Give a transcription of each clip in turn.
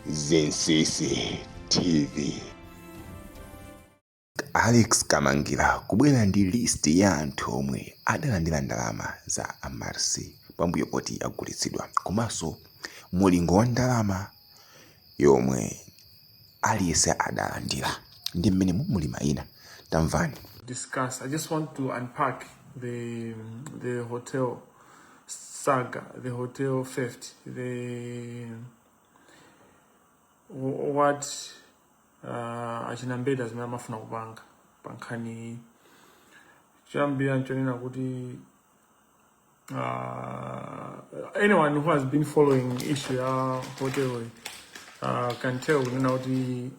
Zensese TV. Alex Kamangila kubwera ndi list ya anthu omwe adalandira ndalama za MRC pambuyo poti agulitsidwa, komanso mulingo wa ndalama yomwe aliyese adalandira ndi mmene muli Maina. Tamvani. Discuss. I just want to unpack the hotel saga, the hotel theft, what achinambeda zimene amafuna kupanga pankhani chambira nchonena kuti anyone who has been following issue ya hotel can tell kunena kuti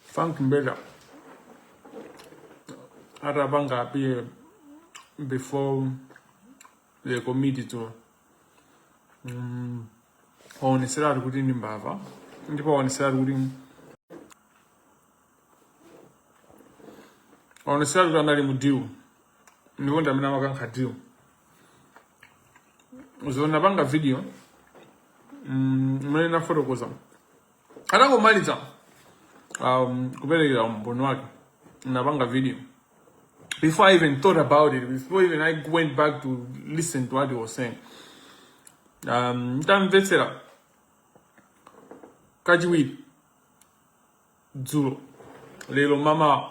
Frank Mbeda atapanga appear before the committee to onesera kuti ndi mbava ndipo onesera kuti anali mudiu ndipo ndamene amakankha diu uzona panga video mmene nafotokoza atangomaliza kuperekera mboni wake napanga video. Before I even thought about it, before even I went back to listen to what he was saying, ndamvetsera kachiwiri dzulo lero mama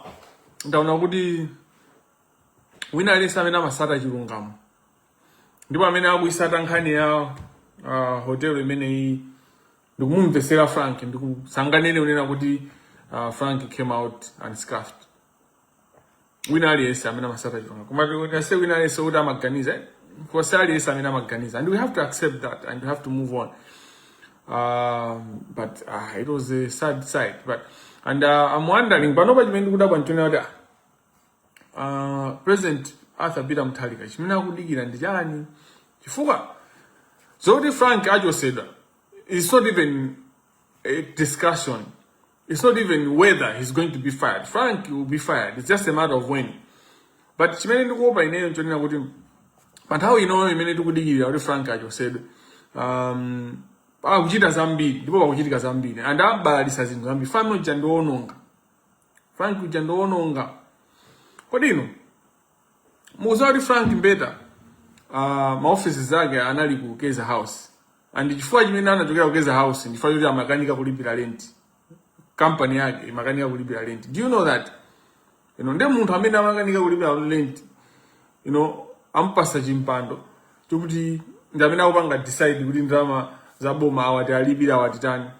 ndaona kuti wina alesa amene amasata chilungamo ndipo amene akuyisata nkhani ya hotel imeneyi ndikumumvetsera Frank, ndikusanganene unena kuti Frank came out unscuffed. Wina aliyese amene amasata chilungamo koma say wina aliyese kuti amaganiza for aliyese amene amaganiza, and we have to accept that and we have to move on. But it was a sad sight. And I'm wondering, but nobody went to that President Arthur Peter Mutharika chimene akudikira ndi chani chifukwa zoti Frank ajo said it's not even a discussion. It's not even whether he's going to be fired. Frank will be fired. It's just a matter of when. But chimene ndikuopa ineyo nchonena kuti but how you know imene tikudikira kuti Frank ajo said kuchita zambiri ndipo pakuchitika zambiri and abalisa zinthu zambiri. Family uja ndiwononga, Frank uja ndiwononga. Kodino mukuziwa kuti Frank Mbeda maofisi zake anali ku Keza House, and chifukwa chimene anachokera ku Keza House ndifuna kuti amakanika kulipira rent, company yake imakanika kulipira rent. Do you know that ndi munthu amene amakanika kulipira rent ampasa chimpando chokuti ndi amene akupanga decide kuti ndalama zaboma awati alipira awatitani.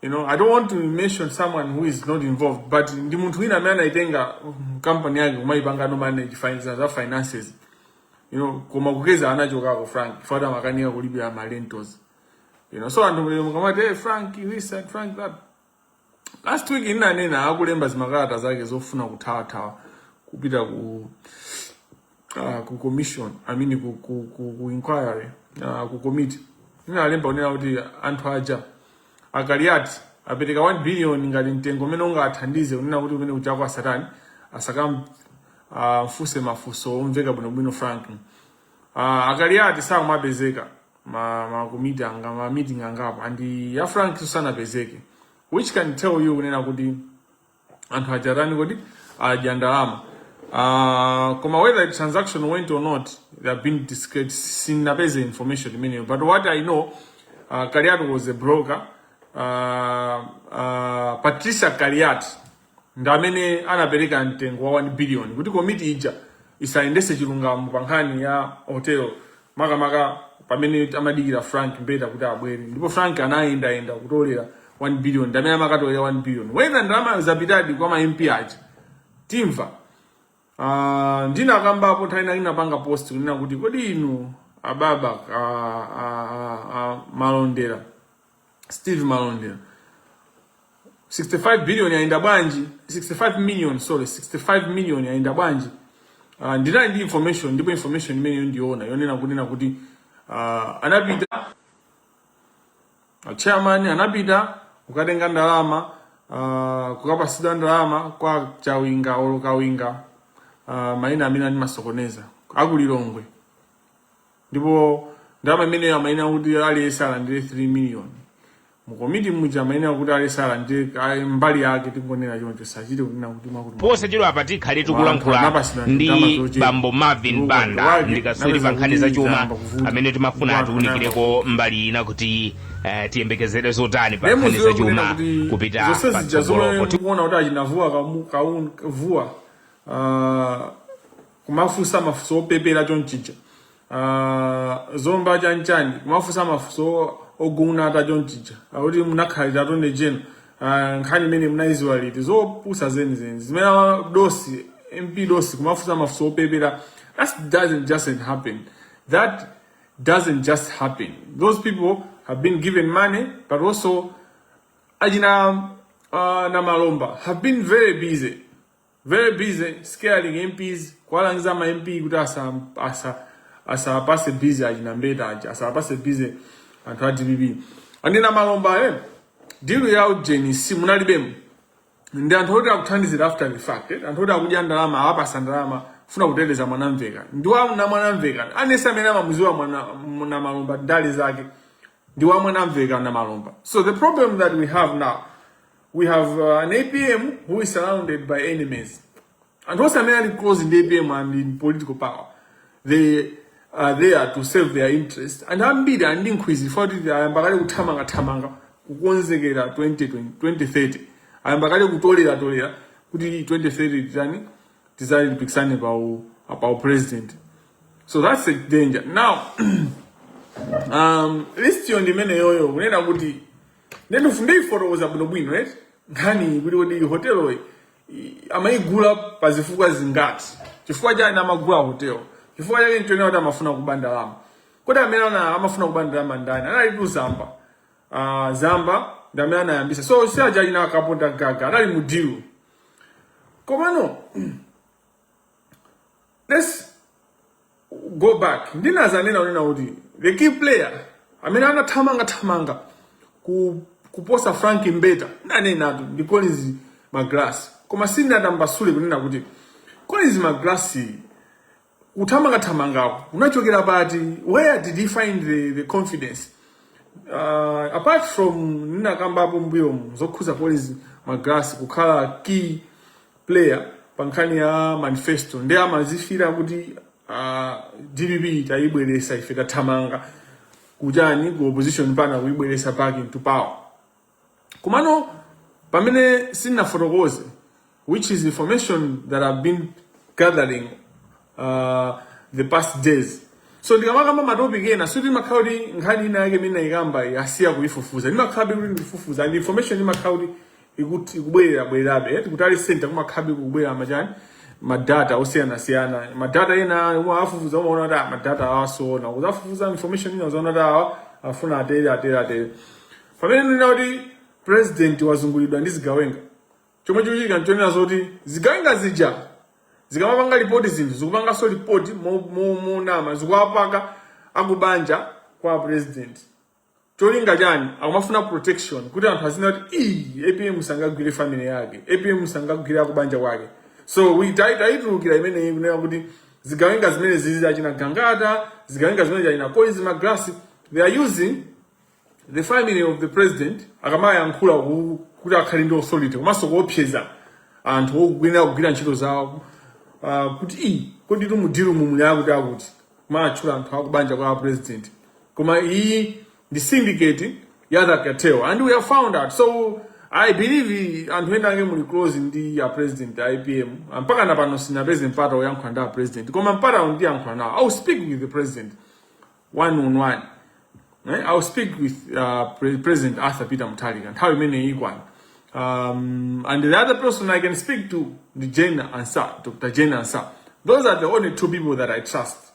I don't want to mention someone who is not involved, but ndi munthu wina amene anaitenga company yake kumayipanga no manage finances. Koma kukeza anachoka ko Frank fada makanika kulipira ma rentals. So anthu mukamati hey Frank this and Frank that. Last week inanena akulemba zimakalata zake zofuna kuthawa kupita ku commission, I mean ku inquiry, ku committee. Inalemba unena kuti anthu aja akaliati apereka 1 billion ngati mtengo umene ungathandize unena kuti umene uja kwa Satani mfuse mafuso omveka bwinobwino Frank. Akaliati samapezeka ma committee ma meeting angapo and ya Frank sanapezeke, which can tell you unena kuti anthu ajarani kuti aja ndalama. Koma whether the transaction went or not, they have been discreet, sinapeze information imene. But what I know, Kaliat was a broker. Patricia Kaliat ndamene anapereka mtengo wa 1 billion kuti committee ija isaendese chilungamo pankhani ya hotel makamaka pamene amadikira Frank Mbeda kuti abwere, ndipo Frank anaenda kutolera 1 billion ndamene amakatolera 1 billion. Whether ndalama zapitadi kwa ma MP aja timva ndina akambapo nthawi inapanga post kunena kuti kodi inu ababa Malondera, Steve Malondera 65 billion yaenda bwanji, 65 million yaenda bwanji. Ndina ndi information, ndipo information imene ndiona yonena kunena kuti anapita chairman anapita kukatenga ndalama kukapasida ndalama kwa chawinga olokawinga Maina amene ani masokoneza akulilongwe, ndipo ndalama imene amaina kuti aliyesala ndi 3 million mukomiti muja amaina kuti aliyesala ndi mbali yake tingonena choncho sachite kunena kuti makuti posachedwa apa tikhale tikulankhula ndi bambo Marvin Banda ndikasuli pa nkhani za chuma amene timafuna atiunikireko mbali ina kuti tiyembekezere zotani pa nkhani za chuma kupita patsogolo kuona kuti achinavua kauvua kumafusa mafuso opepera chonchicha zomba chanchani kumafusa mafuso oguna ata chonchicha akuti munakhalira tonde jeno nkhani imene munaiziwa liti zopusa zenizeni zimene dosi MP dosi kumafusa mafuso opepera that doesn't just happen. Those people have been given money, but also ajina namalomba have been very busy scaring MPs kwalangiza ma MP kuti asa passe busy ajina mbeta asa passe busy anthu a DPP andina malomba deal ya ujeni si munalibemu ndi anthu oti akuthandizira after the fact anthu oti akudya ndalama apasa ndalama funa kuteteza mwanamveka ndiwa na mwanamveka anesa amene amamuziwa mwana malomba ndali zake ndiwa mwanamveka na malomba. So the problem that we have now, we have an APM who is surrounded by enemies, and those are mainly close in the APM and in political power. They are there to serve their interests, and ambida and increase for the ambagale kutamanga kukonzekera 2030 ambagale kutolera kuti 2030 tani desire kupikisana about president. So that's a danger. Now list yon dimene yoyo unena kuti nendo fundei fotokoza bwino bwino right ngani kuti hotel amaigula pazifukwa zingati chifukwa cha na magula hotel chifukwa chake nchonera kuti amafuna kubanda lama kodi amene amafuna kubanda lama ndani anali tu zamba ndamene anayambisa so si aja ina akaponda gaga anali mudiru komano let's go back ndinazanena unena kuti the key player amene anathamanga kuposa Frank Mbeta nanena ndi Collins Maglass koma sinatambasule kunena kuti Collins Maglass kuthamanga unachokera pati where did he find the confidence apart from nina kambapo mbuyo zokhuza Collins Maglass kukhala key player pankhani ya manifesto ndi amazifira kuti DPP taibweresa ife tathamanga kujani ku opposition pana kuibweresa back into power kumano pamene sina fotokoze which is information that I've been gathering the past days. So ndikamaka matopic ena suti makhaudi nkhani ina yake mina ikamba yasiya kuifufuza ndimakhabe kuti ndifufuza and information imakhaudi ikuti ikubwerabe kuti ali center kumakhabe kubwera majani madata osiyana madata ena wafufuza umaona kuti madata awasona uzafufuza information ina uzaona kuti afuna atere pamene ndina kuti president wazungulidwa ndi zigawenga chomwe chochitika nchonena zoti zigawenga zija zikamapanga report zinthu zikupanga so report monama zikuwapaka akubanja kwa president cholinga chani akumafuna protection kuti anthu azina kuti APM sangagwire family yake APM sangagwire akubanja kwake. So we taitulukira imene kunena kuti zigawenga zimene zizi achina Gangata zigawenga zimene achina Collins Maglass they are using the family of the president akamaya yankhula kuti akhali ndi authority komanso kuopseza anthu ogwira ntchito zawo kuti kodi tumudiru mumulya kuti akuti kumatchula anthu akubanja kwa president koma iyi the syndicate ya that cartel and we have found out. So I believe anthu ena ake muli close ndi ya president IPM mpaka na pano sina president mpata oyankhula ndi president koma mpata ndi yankhula nawo. I'll speak with the president one on one. I'll speak with President Arthur Peter Mutharika and how many equal. And the other person I can speak to, the Jane Ansah, Dr. Jane Ansah. Those are the only two people that I trust.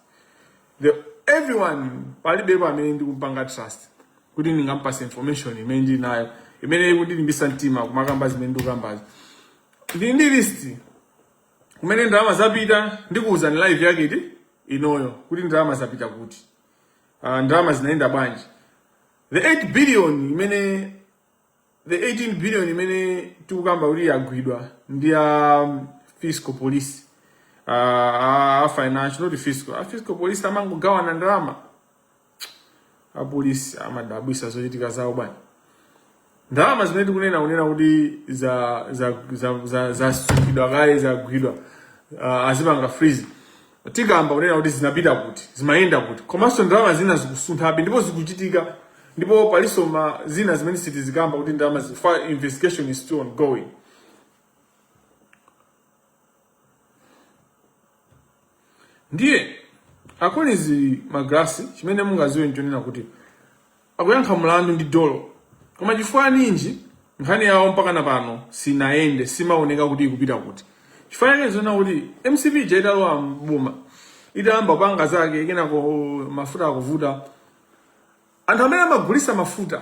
Everyone, palibeba mendi kumpanga trust. Kudini ngampasa information, mendi nayo. Imene kudini bisantima, kumakambazi mendu kambazi. Ndi listi. Kumene ndalama zapita, ndikuuza ni live yake iti, inoyo. Kudini ndalama zapita kuti. Ndalama zinaenda banji. The 8 billion imene the 18 billion imene tukamba uli yagwidwa ndiya fiscal police financial not fiscal police amango gawana ndalama apolisi amadabwisa zochitika zawo bwana. Ndalama zimene tikunena kuti za sukidwa kale zagwidwa azipanga freeze. Tikamba kunena kuti zinapita kuti, zimayenda kuti. Komanso ndalama zina zikusunthabe ndipo zikuchitika. Ndipo paliso zina zimene sitizikamba kuti ndalama investigation is still ongoing. Ndiye akonizi magrasi chimene mungaziwe nchonena kuti akuyankha mlandu ndi dolo. Koma chifukwa ninji nkhani yawo mpaka na pano sinaende simaoneka kuti ikupita kuti. Chifukwa yake zona kuti MCP jaitalowa mbuma idayamba panga zake kenako mafuta akuvuta. Anthu amene amagulisa mafuta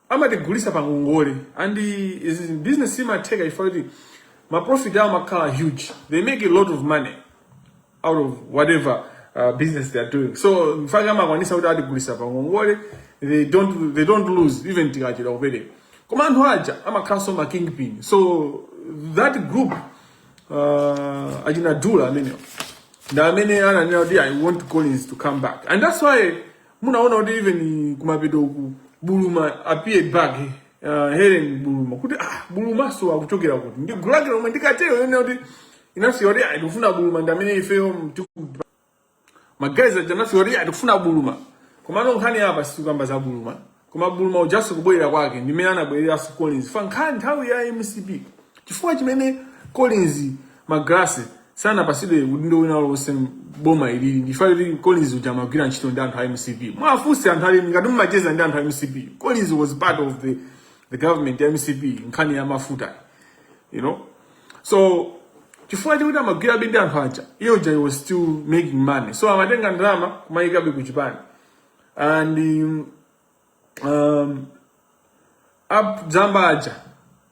amatigulisa pa ngongole and business imatheka chifukwa kuti ma profit yawo makhala huge. They make a lot of money out of whatever business they are doing. So in fact amakwanisa kuti atigulisa pa ngongole, they don't lose even tikachira kupere. Koma anthu aja amakhaso ma kingpin. So that group Adalandila amene nda amene ananena kuti I want Collins to come back. And that's why munaona kuti even kumapeto ku Buluma appeared back Helen Buluma kuti Buluma so akuchokera kuti ndi gulake lomwe ndikatero yone kuti inasiya kuti ndikufuna Buluma ndamene ifeyo magazi ajanasiya kuti ndikufuna Buluma. Koma nkhani apa sikukamba za Buluma. Koma Buluma ujaso kubwera kwake ndimene anabwerera su Collins fa nkhani nthawi ya MCP. Chifukwa chimene Collins magrasi sana pasidwe udindo wina lose boma ilili ndifale kuti Collins ujamagwira ntchito ndi anthu a MCP. Mwafusi anthu ali ngati mumacheza ndi anthu a MCP. Collins was part of the government ya MCP nkhani ya mafuta. You know? So chifukwa chikuti amagwira bindi anthu aja iyo ja was still making money. So amatenga ndalama kumayikabe ku Japan. And up zamba aja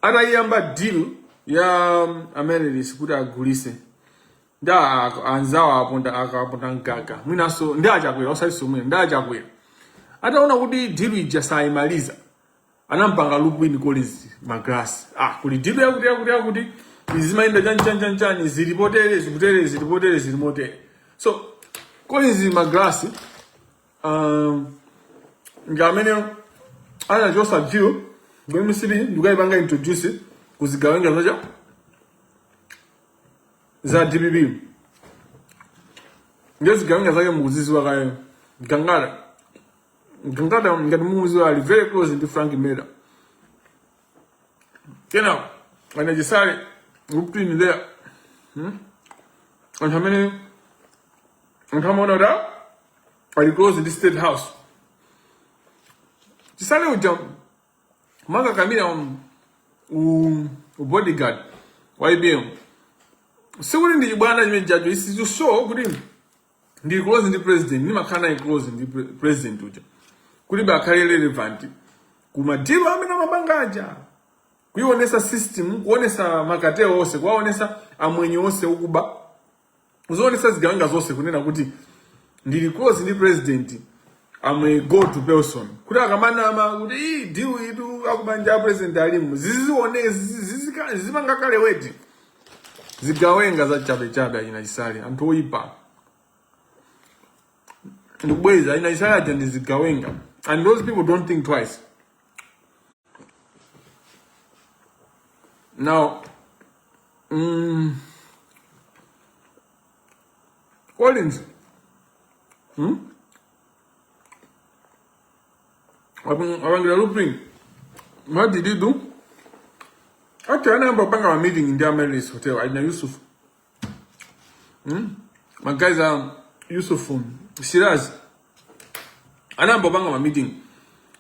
atayamba deal ya amenities kuti agulise nda anzawa akaponda ngaga mwinaso ndi achakwera osaliso mwina ndi achakwera ataona kuti deal ija saimaliza anampanga lupini Collins magrasi kuli deal yakuti izimayenda chani zilipotere. So Collins magrasi ngamene ana josa view ngomisili ndukayibanga introduce kuzigawenga za DBB ngezigawenga zake mukuzizwa kayo ngangala ngati mumuziwa ali very close ndi Frank Meda kena anajisale upini there antamene antamona da ali close the state house Tisale uja maka kamila bodyguard wa IBM. Sikuli ndi bwana jime judge isi to show kuti ndi close ndi president ni makana close ndi president uja. Kuti ba kale relevant kuma deal amene mabangaja. Kuionesa system, kuonesa makateo ose, kuonesa amwenye ose ukuba. Uzoonesa zigawanga zose kunena kuti ndi close ndi president. I'm a go-to person. Kuda kamana ama kuti deal itu akubanja president alimu. Zizimanga kale weti. Zigawenga za chabe inajisali. Anto oipa. Ndubweza inajisali ajandi zigawenga. And those people don't think twice. Now, Collins. Around looping. What did you do? After I remember a meeting in the Ameris Hotel, I know Yusuf. My guys are Yusuf Shiraz. I remember a meeting.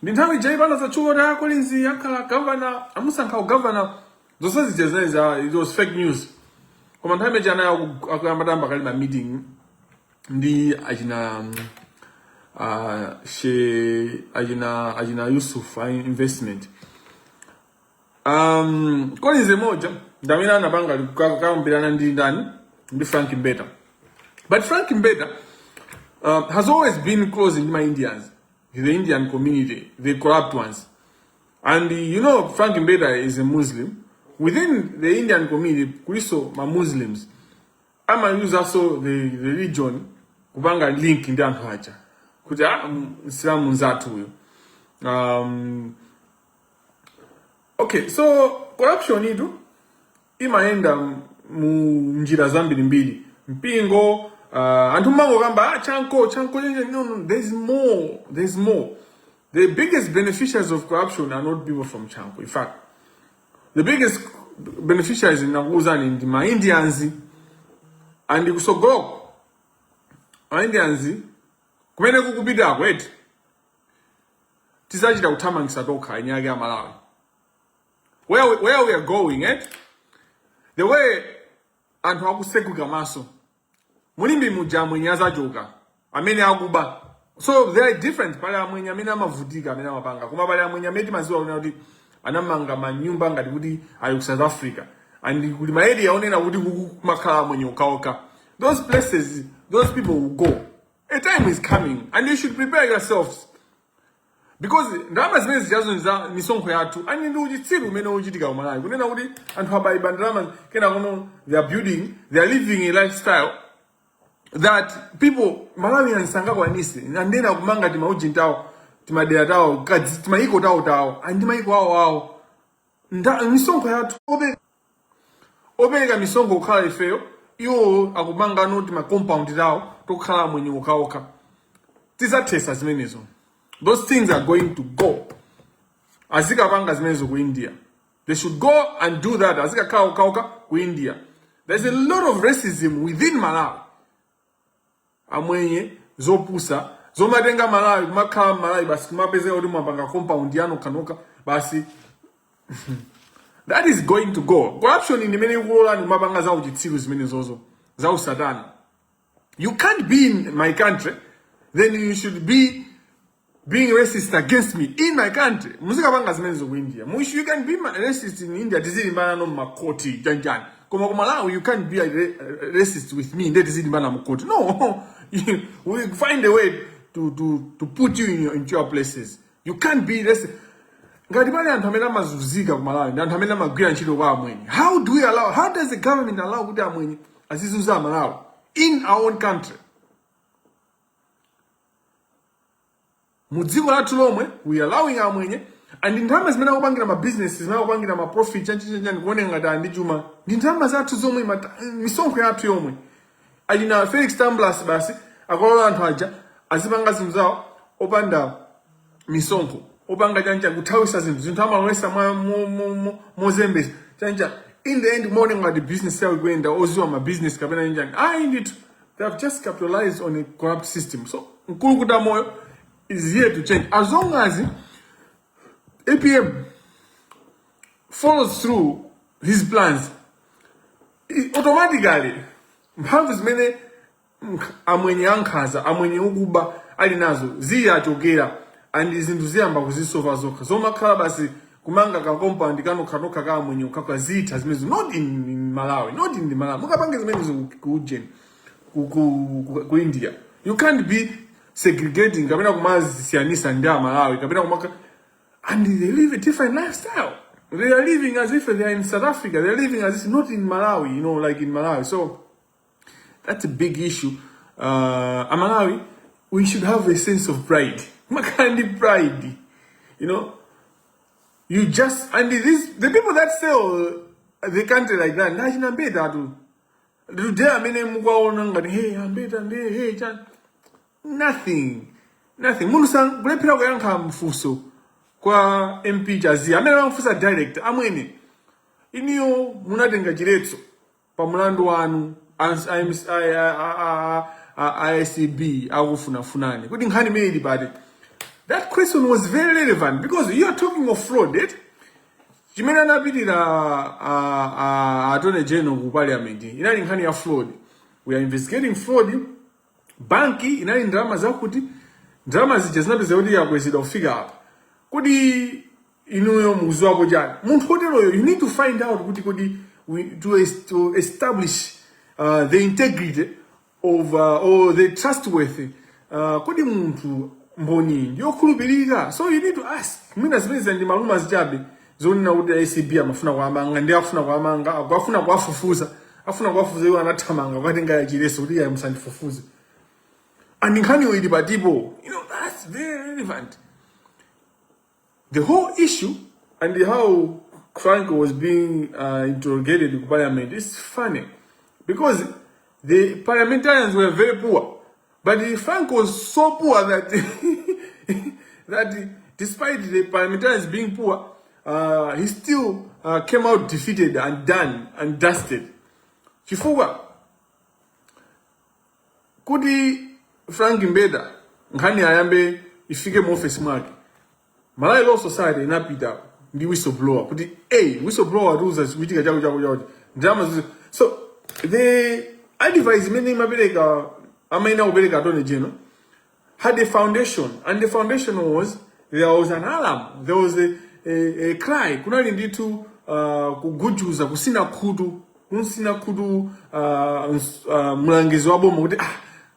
The time we Japan as a chura, Collins, Yakala, governor, Amusanka governor, those it was fake news. Come on, time I Madame Bakalima meeting. The ajina Yusuf investment. Collins moja ndamina na banga kukambirana ndi ndani ndi Frank Mbeda. But Frank Mbeda has always been close in my Indians, the Indian community, the corrupt ones. And you know Frank Mbeda is a Muslim. Within the Indian community, kuliso ma Muslims. Ama use also the religion kubanga link in the haja. kuti Islamu nzathu uyo. Okay, so corruption itu imaenda mu njira zambiri mbiri. Mpingo anthu mango kamba chanko no, there's more. The biggest beneficiaries of corruption are not people from Chanko. In fact, the biggest beneficiaries in Naguzani ndi ma Indians and kusogolo Indians kumene kukupita kweti tisachita kuthamangisa tokha inyake ya Malawi. Where we are going, the way anthu akusekuka maso mulimbi muja mwenye azajoka amene akuba. So they are different. Pale amwenye amene amavutika amene amapanga koma pale amwenye amene maziwa una kuti anamanga manyumba ngati kuti ayo South Africa and kuti maedi yaonena kuti kumakhala mwenye ukaoka. Those places, those people will go. A time is coming and you should prepare yourselves. Because ndalama zimene zijazo misonkho yathu ani ndi uchitsiru umene uchitika ku Malawi kunena kuti anthu abayiba ndalama kena kono they are building, they are living a lifestyle that people Malawians sangakwanise ndena kumanga timauji ntawo timadera tawo timayiko tawo andi mayiko awo misonkho yathu obereka misonkho kukhala ifeyo iwo akumanga no tima compound tawo tokhala mwenye ukaoka tizathesa zimenezo. Those things are going to go. Azika panga zimenezo ku India. They should go and do that. Azika kauka ku India. There's a lot of racism within Malawi. Amwenye zopusa zomatenga Malawi kumakhala Malawi basi kumapezeka kuti mwapanga compound yano kanoka basi. That is going to go. Corruption in many kulola ni mapanga za uchitsiru zimenezozo za usatani. You can't be in my country, then you should be being racist against me in my country. Muzika panga zimenezo ku India. You can be racist in India tizili mbana no makoti janjani. Koma Malawi you can't be a racist with me ndeti tizili mbana makoti. No. We find a way to put you into your places. You can't be racist. Ngati pale anthu amene amazuzika ku Malawi, anthu amene amagwira ntchito kwa amwenye. How does the government allow kuti amwenye azizuza Malawi in our own country? Mudziko lathu lomwe we allowing amwenye and ndalama zimene akupangira ma businesses zimene akupangira ma profit chanchani kuone ngati andi chuma ndi ndalama zathu zomwe misonkho yathu yomwe alina Felix Tamblas basi akolola anthu aja azipanga zinthu zawo opanda misonkho opanga chancha kuthawisa zinthu amalowesa mozembesa chancha in the end morning ngati business yawo kwenda oziwa ma business kapena njani indeed they have just capitalized on a corrupt system. So nkulukuta moyo is here to change as long as APM follows through his plans. Automatically mphamvu zimene amwenye ankhaza amwenye ukuba ali nazo ziyachokera and zinthu ziyamba kuzisolva zokha zomakhala basi kumanga ka compound kanoka ka amwenye ukakwa zitha zimenezo not in Malawi, not in the Malawi. Mukapange zimenezo ku India. You can't be segregating kapena kumazisiyanisa ndi Malawi kapena kumaka and they live a different lifestyle. They are living as if they are in South Africa. They are living as if not in Malawi, like in Malawi. So that's a big issue. Malawi, we should have a sense of pride. Makandi pride. You just and the people that sell the country like that, nothing. Munusang kulepera kuyankha mfuso kwa MP Jazia. Amene amfusa direct amwene. Iniyo munatenga chiletso pa mulandu wanu ICB akufunafuna. Kuti nkhani imene pati. That question was very relevant because you are talking of fraud, right? Chimene anapitira Attorney General ku Parliament. Inali nkhani ya fraud. We are investigating fraud. Banki inali ndalama zakuti ndalama zija zinapeza kuti yakwezedwa kufika apa. Kuti inuyo mukuziwa wako jani. Munthu hoteroyo you need to find out kuti to establish the integrity of or the trustworthy kuti munthu mboni yokhulupirika. So you need to ask. Mina zimene ndi maluma zichabe zonena kuti ACB amafuna kuamanga ndi afuna kuamanga akufuna kuafufuza afuna kuafufuza iwo anathamanga kwatenga chileso kuti ya msandifufuze. and nkhani yoyilipatipo. That's very relevant. The whole issue and how Franco was being interrogated in parliament is funny because the parliamentarians were very poor, but Franco was so poor that that despite the parliamentarians being poor, he still came out defeated and done and dusted. Chifukwa kuti Frank Mbeda nkhani ayambe ifike mu office mwake. Malawi Law Society inapita ndi whistleblower kuti whistleblower rules kuchitika chako ndalama. So the advice many mapereka amaina kupereka attorney general had a foundation, and the foundation was there was an alarm, there was a cry kunali nditu kugujuza kusina khutu mlangizi wa boma kuti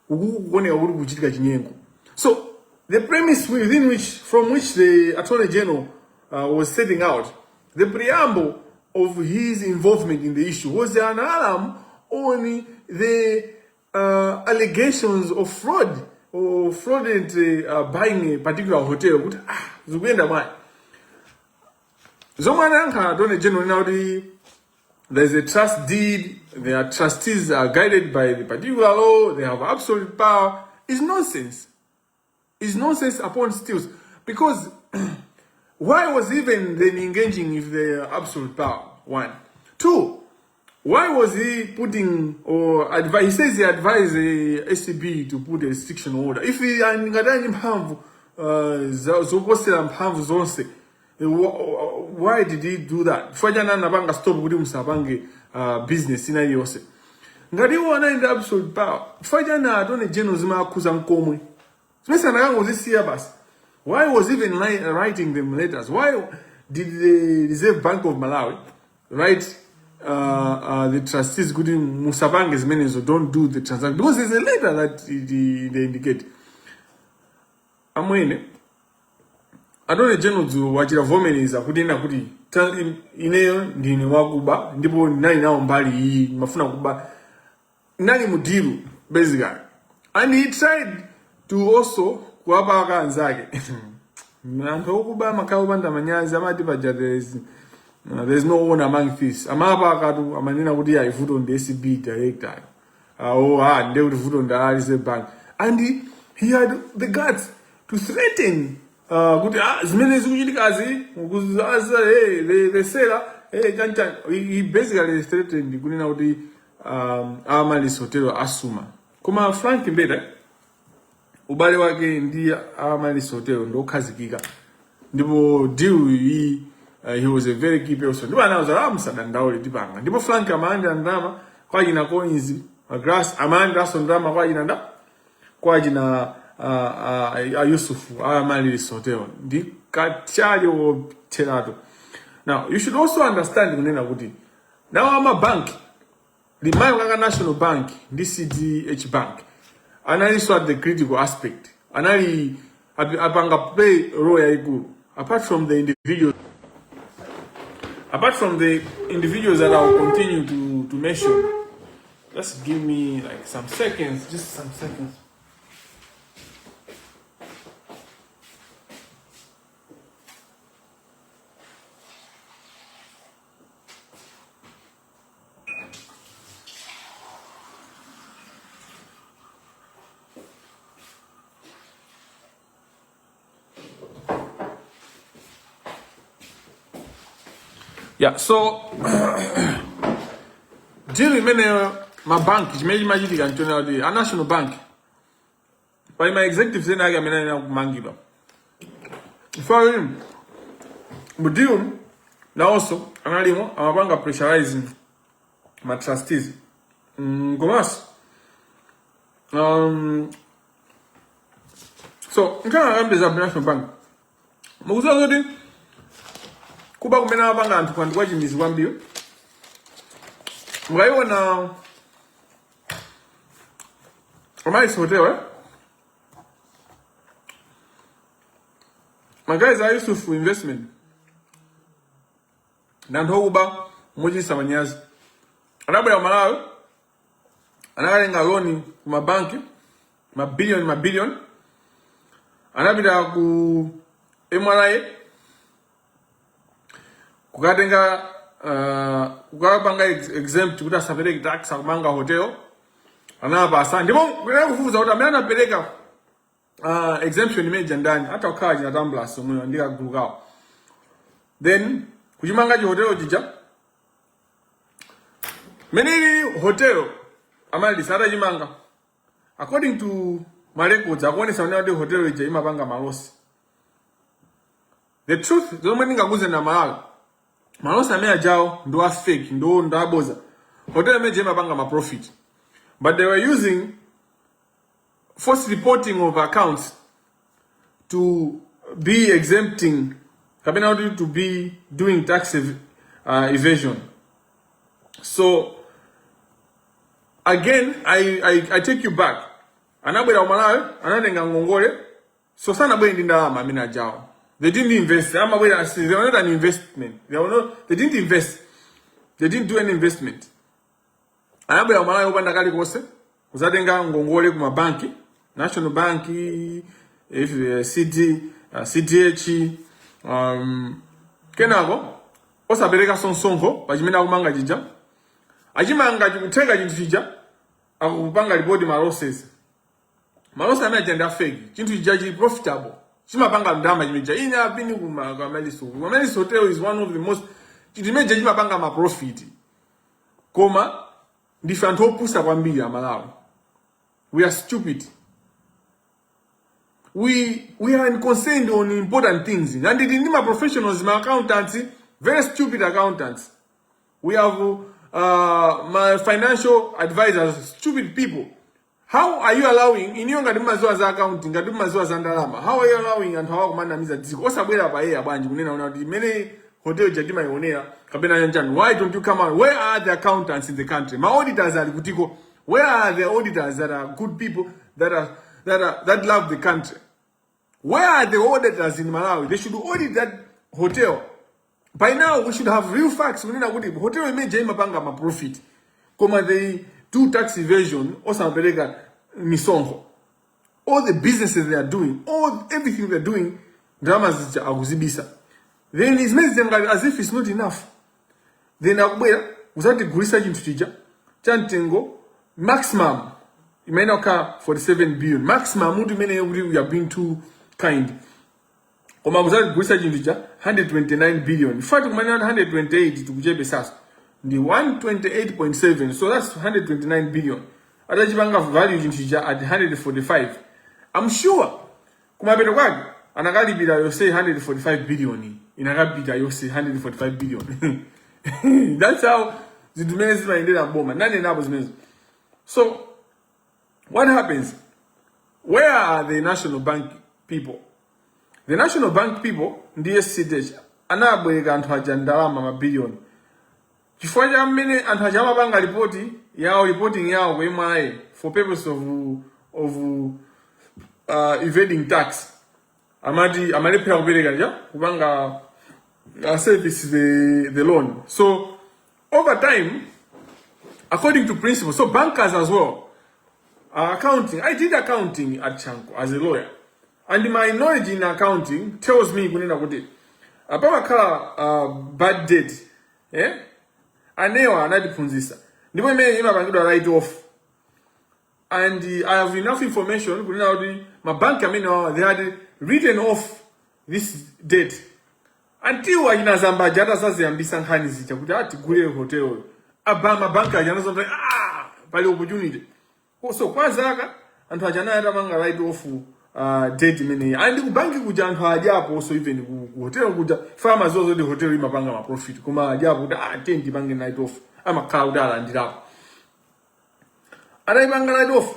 ukuoneka kuti kuchitika chinyengo. So the premise from which the Attorney General was setting out, the preamble of his involvement in the issue was an alarm on the allegations of fraud or fraudulent buying a particular hotel. Zugenda mai. Zomana Attorney General now there's a trust deed, their trustees are guided by the particular law, they have absolute power. It's nonsense. It's nonsense upon stilts. Because why was even then engaging with the absolute power? 1. 2, why was he putting or advise? He says he advised the SCB to put a restriction order. If he angadani mphamvu zokosela mphamvu zonse, why did he do that? Fajana nabanga stop kuti musabange business ina yose. Ngati wana in the absolute power. Fajana Attorney General zima akuza nkomwe. Why was even writing them letters? Why did the Reserve Bank of Malawi write the trustees good Musabange as many so don't do the transaction? Because there's a letter that they indicate. Amwene Attorney General zu wachira vomeniza kudina kuti ineyo ndini wakuba ndipo nani nao mbali hii mafuna kuba nani mudiru basically, and he tried to also kuwapa wakanzake. Nanto kuba makao banda manyazi amati baja there's no one among thieves. Amapa akatu amanena kuti ya ifuto on the SCB director. Nde kuti ifuto on the Reserve Bank. And he had the guts to threaten kuti zimene zikuchitikazi kuzaza the seller chanchan. He basically threatened kunena kuti amali hotel asuma. Koma Frank Mbeda ubale wake ndi amali hotel ndo khazikika. Ndipo deal he was a very key person. Ndipo anauza amsadandaule tipanga. Ndipo Frank amanda ndama kwa jina coins grass amanda aso ndama kwa jina nda kwa jina Yusufu amali hotel ndi kachali wo terato. Now you should also understand kunena kuti now ama bank limayo kanga National Bank ndi CDH Bank anali at the critical aspect, anali apanga play role yaikulu apart from the individuals that I will continue to mention. Just give me like some seconds, just some seconds. Yeah, so deal mene my bank, imagine a national bank. By my executive saying I am Kamangila. For him, but deal now also I'm bank pressurizing my trustees. Gomas. So I'm trying to national bank. Kuba kumena abanga antu kwandu kwa jimizi wambio. Mwaiwa na Omwe hotel my guys are used to investment. Nanto kuba moji samanyazi. Anabu ya Malawi anakalenga loni kuma banki mabillion. Anapita ku MRI kukatenga kukapanga exempt kuti asapereke tax akumanga hotel anapasa ndipo kufufuza kuti amene anapereka exemption imene ndani hata ukhala chinatambula somwe andika gulu kawo. Then kuchimanga hotel chija many hotel amali sara chimanga according to my records akuonesa kuti hotel ija imapanga malosi. The truth zomwe ndingakuze na malosi amene ajawo ndo a fake ndo ndaboza. Hotel imene imapanga ma profit, but they were using false reporting of accounts to be exempting, to be doing tax evasion. So again, I take you back. Anabwera umalawi, anatenga ngongole, so sana bwe Ndalama amene ajawo. They didn't invest. They were not an investment. They didn't invest. They didn't do any investment. Anabwera umalawi upanda kali kose, kuzatenga ngongole kuma banki, National Bank, CDH, kenako osapereka sonsongo pachimene akumanga chija. Achimanga chikutenga chinthu chija akupanga report malosses. Malosses amene agenda fake. Chinthu chija chili profitable. Chimapanga ndalama chimija. Ine apini kuma Kamaliso. Kamaliso Hotel is one of the most chimija chimapanga ma profit. Koma ndife anthu opusa kwambiri amalawi. We are stupid. We are concerned on important things. And the my professionals, my accountants, very stupid accountants. We have my financial advisors, stupid people. How are you allowing in your accounting, Ndalama? How are you allowing and how commander means that many hotel jadima yonea kabena yanjan? Why don't you come out? Where are the accountants in the country? My auditors are Gutiko. Where are the auditors that are good people that love the country? Where are the auditors in Malawi? They should audit that hotel. By now, we should have real facts. We need a good hotel. May Jay Mapanga ma profit. Come they do tax evasion or some misongo. All the businesses they are doing, everything they're doing, dramas aguzibisa. Then it's made them as if it's not enough. Then without the research into teacher, chantengo maximum. It may not occur 47 billion. Maximum, we are being too kind. Oma without research into teacher, 129 billion. In fact, 128 to Jebe Sas. The 128.7, so that's 129 billion. Adajibanga value in teacher at 145. I'm sure. Kumabedogag, anagali bida you say 145 billion. In Arabida you say 145 billion. That's how the domains are in the bomb. And so what happens? Where are the National Bank people? The National Bank people, DSC, anabwega antwaja Ndalama mabillion. Chifwaja mene antwaja banga reporting yao MRI for purpose of evading tax. Amali pay obelega kubanga service the loan. So over time, according to principle, so bankers as well accounting. I did accounting at Chanko as a lawyer, and my knowledge in accounting tells me kunena kuti apakhala bad debt, anewa anadiphunzisa ndipo imene imapangidwa write off, and I have enough information kunena kuti mabanki amene they had written off this debt until ajina zambaja atasaziyambisa nkhani zicha kuti atigule hotel mabanki ajana something pali opportunity. So kwa zaka anthu ajana atamanga write off debt imene and kubanki kuja anthu ajapo so even ku hotel kuja farmers zozo the hotel imapanga ma profit kuma ajapo kuti tenti bange write off amakhala kuti alandirapo anaimanga write off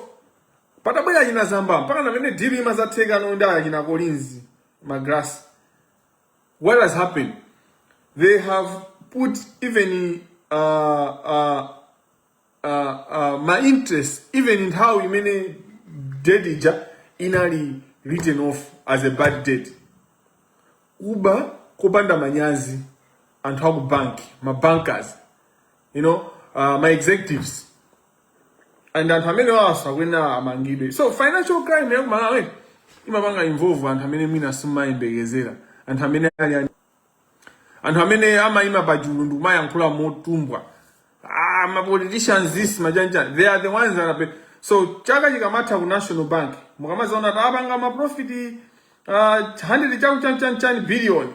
patabwera ajina zamba mpaka namene deal imazatheka nonda ajina Kolinzi Magrass. What has happened? They have put even my interest even in how many debt inali written off as a bad debt. Uba kubanda manyazi and how bank, my bankers, my executives. and anthu amene wasa kwena amangidwe. So financial crime ya kumalawi imapanga involve anthu amene mwina simayembekezera, anthu amene amayima pachulu ndikumayankhula motumbwa. My politicians this majanja, they are the ones that are so chaka chikamatha ku National Bank mukamazaona tapanga ma profit 100 billion.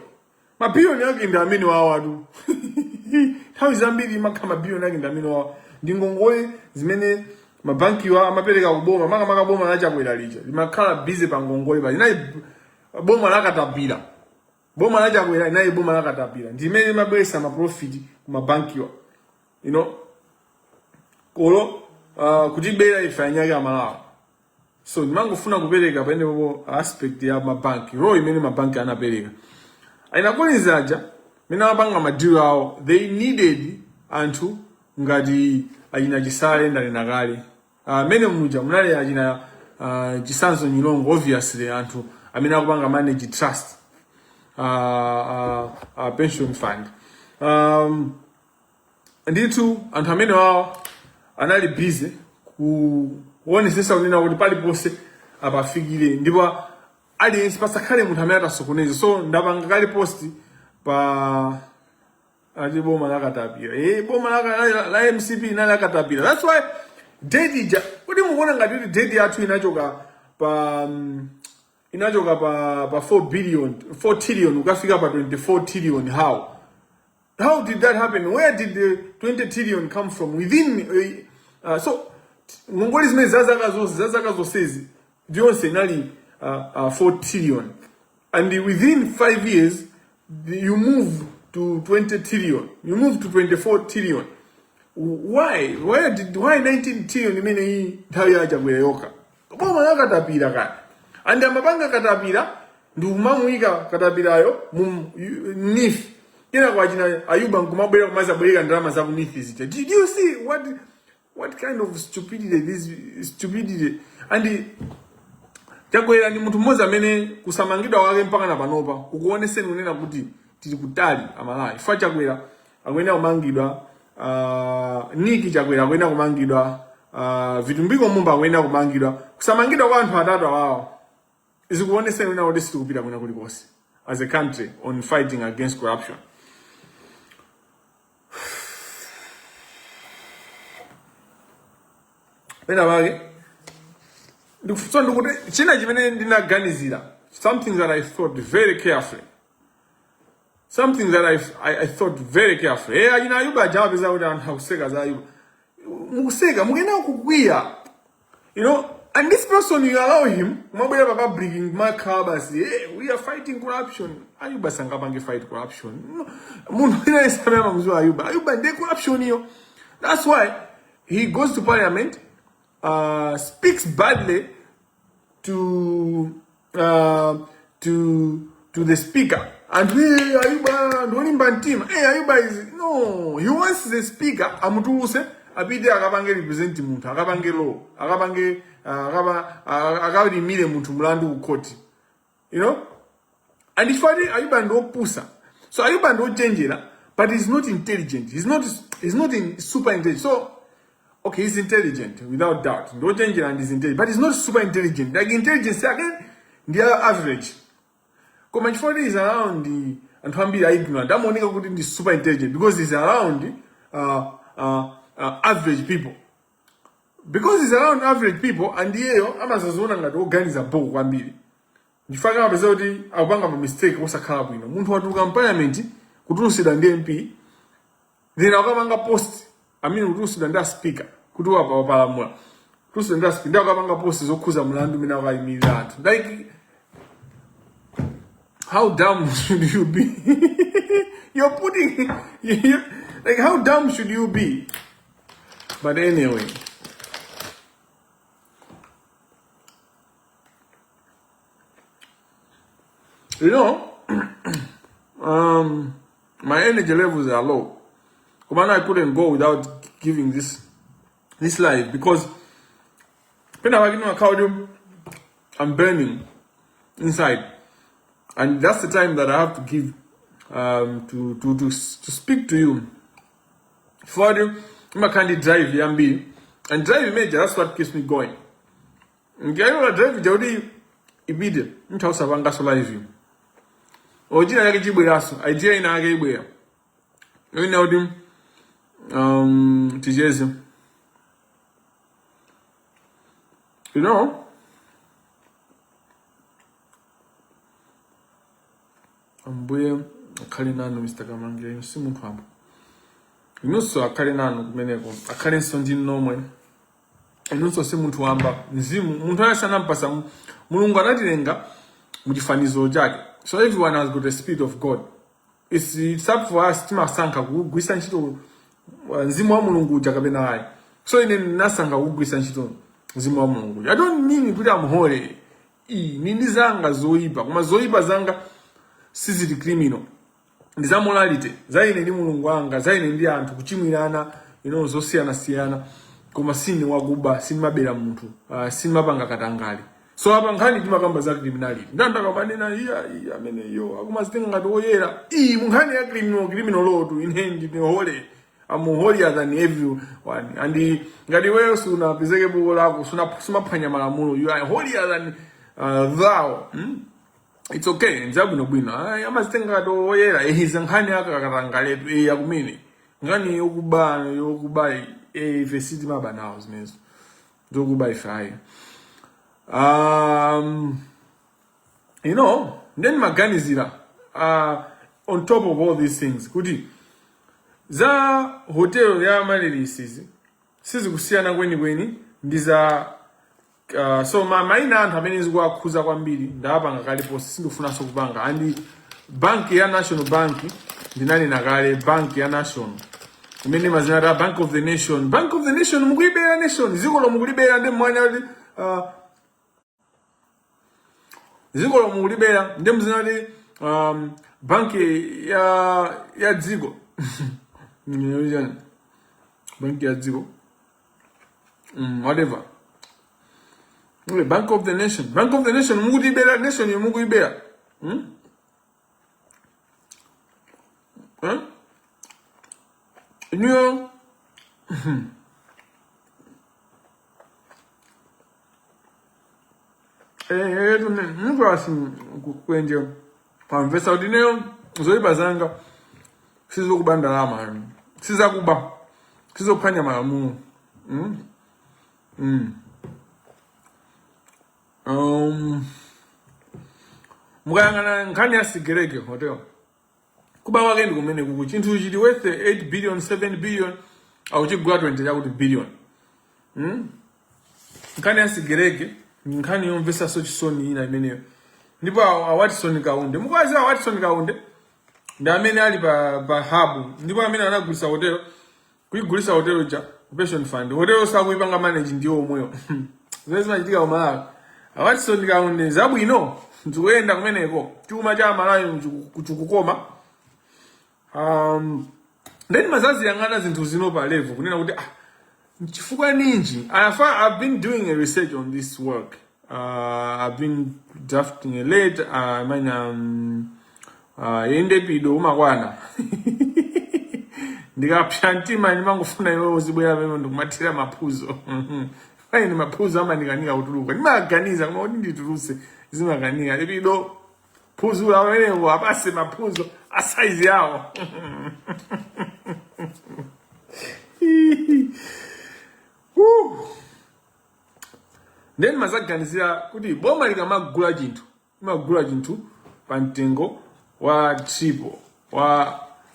Ma billion yake ndi amene wawo atu. Nthawi zambiri makama billion yake ndi amene wawo. Ndi ngongole zimene mabanki wa amapereka kuboma maka boma lachakwera lija limakhala busy pa ngongole pa inayi boma lakatapira. Boma lachakwera inayi boma lakatapira. Ndimene mabwesa ma profit ku mabanki wa. You know, kolo kutibera ifanyaka malawa. So nimangofuna kupereka pene aspect ya mabanki, role imene mabanki anapereka. Ainakonizaja mina mabanga madeal awo, they needed anthu ngati ajina chisale ndali nakale. Mene muja munali ajina chisanzo nyilongo, obviously anthu amene akupanga manage trust pension fund. Nditu anthu amene wawo anali busy kuonesesa kunena kuti palipose apafikire, ndipo aliyense pasakhale munthu amene atasokoneza. So ndapanga kali post pa boma lakatapira. Boma la MCP inali lakatapira. That's why debt kuti mukuona ngati debt yathu inachoka pa 4 trillion ukafika pa 24 trillion. How did that happen? Where did the 20 trillion come from? Within so ngongole zimene zazaka zonsezi Johnson nali 4 trillion, and within 5 years you move to 20 trillion, you move to 24 trillion. Why 19 trillion imene hii nthawi yachakwera yoka boma lakatapira kaya, and amapanga katapira ndi kumamuyika katapirayo mu NIF kena kwa jina Ayuba nkumabwera kumazabwera ndalama za NIF zija. Did you see what kind of stupidity this stupidity? And chakwera ni munthu mmodzi amene kusamangidwa wake mpaka na panopa ukuoneseni unena kuti tili kutali amalawi. Ifa chakwera akwena kumangidwa Niki chakwera akwena kumangidwa vitumbiko mumba akwena kumangidwa, kusamangidwa kwa anthu atatu awawo izikuoneseni unena kuti sitikupita kwena kulikonse as a country on fighting against corruption. Pena bage so ndikuti china chimene ndinaganizira, something that I thought very carefully, something that I thought very carefully. Ajina Ayuba ajapeza kuti anthu akuseka za Ayuba mukuseka mukena kukwiya, you know, and this person you allow him kumabwera papa bringing my carbas, we are fighting corruption. Ayuba sangapange fight corruption. Munthu ina esamema mzwa Ayuba ndi corruption hiyo. That's why he goes to parliament, speaks badly to the speaker, and Ayuba ndoni mbantima. Ayuba is no, he wants the speaker amutuse abide akapange represent munthu, akapange law, akapange akalimire munthu mulandu ku court, you know. And if Ayuba ndo pusa, so Ayuba ndo chenjera, but he's not intelligent. He's not super intelligent. So okay, he's intelligent without doubt. Ndo chenjera and he's intelligent, but he's not super intelligent. Like intelligence again, they are average. Koma chifukwa is around the anthu ambiri ignorant, amaoneka kuti ndi super intelligent because he's around average people. Because he's around average people, and yeyo amazazoona ngati oganiza boko kwambiri. Ndifaka mapeza kuti akupanga ma mistake osakhala bwino. Munthu watuluka parliament kutulusidwa ndi MP, then akapanga post, kutulusidwa ndi speaker kuti wapalamula. Kutulusidwa ndi speaker ndi akapanga post zokhuza mlandu mina akayimirira anthu. Like, how dumb should you be? You're putting like, how dumb should you be? But anyway, you know, my energy levels are low. Commander, I couldn't go without giving this live because I'm burning inside, and that's the time that I have to give to speak to you. For the I can't drive yambi And drive major, that's what keeps me going. Okay, I drive Jody immediate. Mtausa vanga so live. Ojina yake jibweraso, idea ina yake ibwera. You know them tijezi. You know, ambuye akali nanu Mr. Kamangila simuntu hambo. Inuso akali nanu kumeneko akali nsonji nomwe. Inuso simuntu wamba nzimu muntu ayasana mpasa mulungu anatilenga mujifanizo jake. So everyone has got the spirit of God. It's up for us to masanka kugwisa nchito nzimu wa mulungu jakabena hai. So ine nasanga kugwisa nchito nzimu wa mulungu. I don't mean kuti I'm holy. Nini zanga zoiba. Kuma zoiba zanga sizili criminal. Ndiza morality. Zaine ndi mulungu wanga, zaine ndi anthu kuchimwirana, zosiyana. Kuma sini waguba, sini mabera muntu, sini mapanga katangali. So apa nkhani timakamba za criminality. Ndandaka manena amene yo akumazitenga ngati oyera. Munkhani ya criminal law to inhendi ni holy. I'm holier than everyone. And ngati wewe sunapezeke buko lako sumaphwanya malamulo. You are holier than thou. It's okay. Njabu no bwino. Amazitenga ngati oyera. Iza nkhani yakakatangaletu yakumene. Nkhani yokubai fesiti mabanawo zimezo. Zokubai faye. Then maganizira on top of all these things kuti za hotel ya malelisizi sizi kusiyana kweni ndiza so Maina anthu amene zikuakhuza kwambiri ndapanga kalipo sindifuna so kupanga and bank ya National Bank ndinali nakale bank ya National imene mazina Bank of the Nation mukuibera nation ziko lo mukulibera ndi mwana ziko lo mukulibera ndi mzinali bank ya dziko bank ya dziko whatever Bank of the Nation mukulibera nation mukuibera New kwenje pamvesa udineo zoiba zanga sizokuba ndalama sizokuphwanya malamulo mukayangana nkhani ya sigereke hotel kuba wake ndi kumene kuku chinthu chili worth 8 billion 7 billion auchigula 20 chakuti billion nkhani ya sigereke nkhani yomvesa so chisoni ina imeneyo ndipo Watson Kaunde mukwazi Watson Kaunde ndi amene ali pa hub ndipo amene anagulisa hotel kuigulisa hotel cha pension fund hotel sakuipanga manage ndiwo omweyo zezi machitika omala Watson Kaunde zabwino ndikuyenda kumeneko chuma cha malayo kuchukukoma then mazazi yangana zinthu zino pa level kunena kuti chifukwa ninji I've been doing a research on this work. I've been drafting a letter. Yende pido umakwana. Ndikapyantima nimangofuna iwe uzibwera pemwe ndikumatira maphuzo. Fine maphuzo ama ndikanika utuluka. Ndimaganiza koma kuti ndituluse zimakanika. Epido phuzo la wenewo apase maphuzo a size yawo. Then mazaganizira kuti boma likamagula chinthu pa mtengo wa triple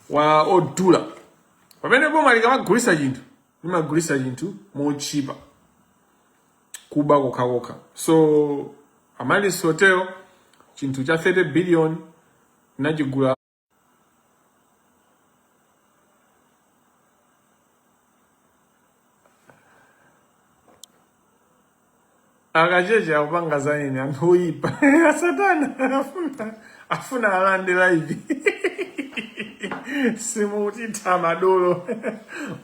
wa odula pamene boma likamagulisa chinthu limagulisa chinthu mochipa kuba kokha so Amalis Hotel chinthu cha 30 billion nachigula akajeje akupanga zaini antuipa satana afuna alande live simuti tamadolo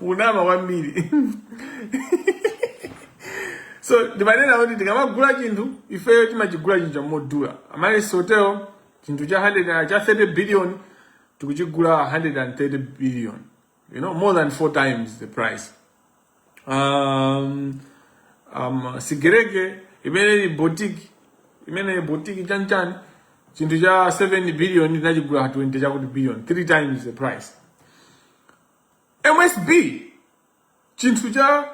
unama kwambiri so ndimanena kuti ndikamagula chinthu ifeyo timachigula chinthu chamodula Amalis Hotel chinthu cha 30 billion tikuchigula 130 billion more than 4 times the price Sigereke imene boutique chanchan chintu cha 7 billion inachigula 20 chakuti billion, 3 times the price. MSB chintu cha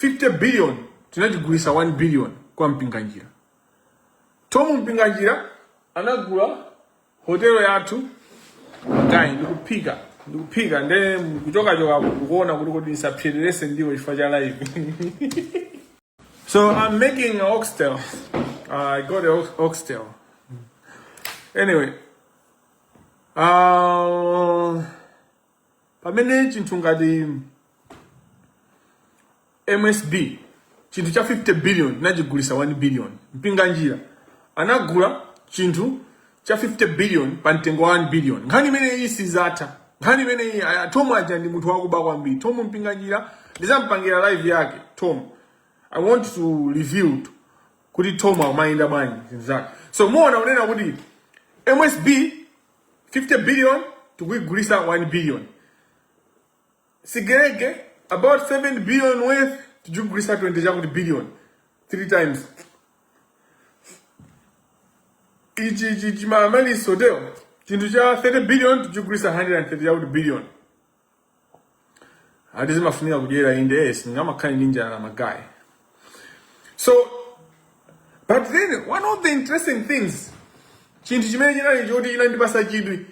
50 billion tinachigulisa 1 billion kwa Mpinganjira. Tomu Mpinganjira anagula hotelo yathu magai ndikupika nde kuchoka kuona kuti nisaphelelese ndiwo chifukwa cha live. So I'm making an oxtail. I got an oxtail. Anyway, pamene chinthu ngati MSB chinthu cha 50 billion nachigulisa 1 billion. Mpinganjira anagula chinthu cha 50 billion pa mtengo wa 1 billion. Nkhani imene iyi sizatha. Nkhani imene iyi Tom aja ndi munthu wakuba kwambiri. Tom Mpinganjira ndizampangira live yake. Tom, I want to reveal kuti Tom amainda bwanji zake. So muona unena kuti MSB 50 billion tukugulisa 1 billion. Sigereke about 7 billion worth tukugulisa 20 chakuti billion. 3 times. Ichi mamali hotel chintu cha 30 billion tukugulisa 130 chakuti billion. Adizi mafunika kujera inde ngama kani ninja na magai. So, but then one of the interesting things, chintu chimene chinali choti inandipasa chidwi,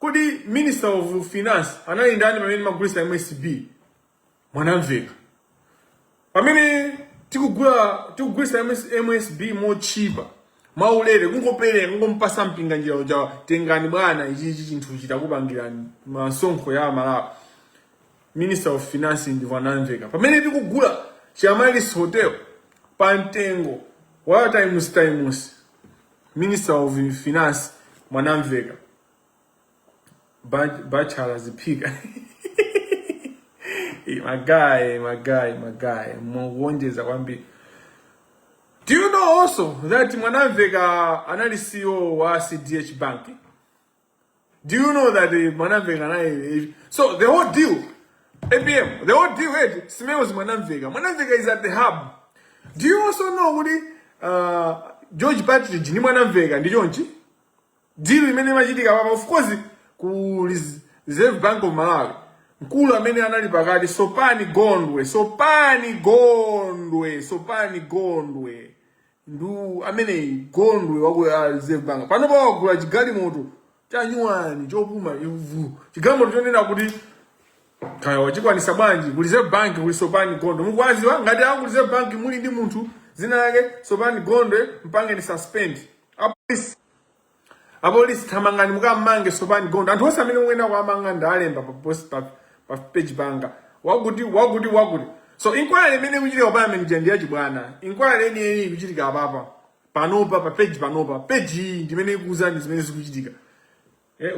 kodi Minister of Finance anali ndani pamene magulisa MSB Mwanamveka. Pamene tikugulisa MSB more cheaper, maulere kungompasa Mpinganjira uja tengani bwana ichi chinthu chitakupangira masonkho ya Malawi. Minister of Finance ndi Mwanamveka. Pamene tikugula Chiamalis Hotel pantengo wa times Minister of Finance Mwanamveka bachala zipika. my guy mwongeza kwambi. Do you know also that Mwanamveka anali CEO wa CDH Bank? Do you know that Mwanamveka anali so the whole deal APM, the whole deal head smells Mwanamveka. Mwanamveka is at the hub. Do you also know what George Patrick ni Mwanamveka ndi chonchi? Deal imene machitika papa of course ku Reserve Bank of Malawi. Mkulu amene anali pakati Sopani Gondwe. Ndu amene Gondwe waku Reserve Bank. Pano pa wagula chigali moto chanyuwani chopuma ivu. Chigali moto chonena kuti kaya wachikwanisa bwanji ku Reserve Bank ku Sopani Gondwe. Mukwaziwa ngati aku Reserve Bank muli ndi munthu zina yake Sopani Gondwe mpange ni suspend. Apolisi thamangani mukamange Sopani Gondwe. Anthu onse amene mwena kwa amanga ndalemba pa post pa page banga. Wakuti. So inquiry imene kuchitika pa amene ndi yachibwana. Inquiry eni kuchitika apapa. Panopa pa page panopa. Page iyi ndimene ikuzani zimene zikuchitika.